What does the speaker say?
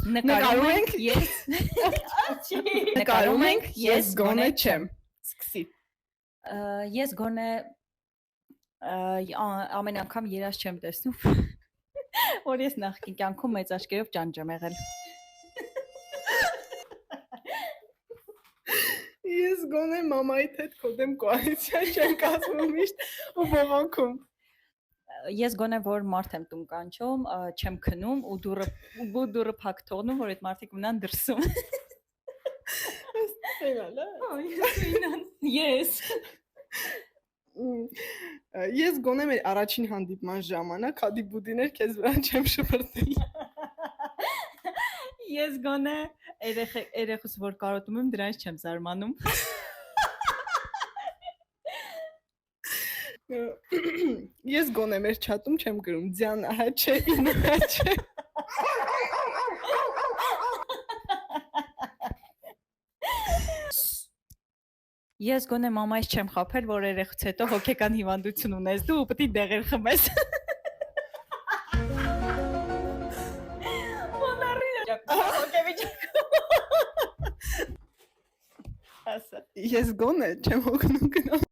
Նկարում ենք ես Նկարում ենք ես գոնե չեմ։ Սկսի։ Ես գոնե ամեն անգամ երազ չեմ տեսնում, որ ես նախկին կյանքում մեծ աչքերով ճանճ եմ եղել։ Ես գոնե մամայիդ հետ քո դեմ կոալիցիա չեմ կազմում միշտ ու բողոքում։ Ես գոնե որ մարդ եմ տուն կանչում, չեմ քնում ու դուրը փակ թողնում, որ այդ մարդիկ մնան դրսում։ Էնալ է։ Ես։ Ես գոնե մեր առաջին հանդիպման ժամանակ հադիբուդիներ քեզ վրա չեմ շպրտի։ Ես գոնե երեխուս որ կարոտում եմ դրանից չեմ զարմանում։ Ես գոնե մեր չաթում չեմ գրում ձյան ահա չէ, ինը ահա չէ։ Ես գոնե մամայից չեմ խաբել, որ երեխուց հետո հոգեկան հիվանդություն ունես դու ու պետք է դեղեր խմես։ Ես գոնե չեմ հոգնում գնալ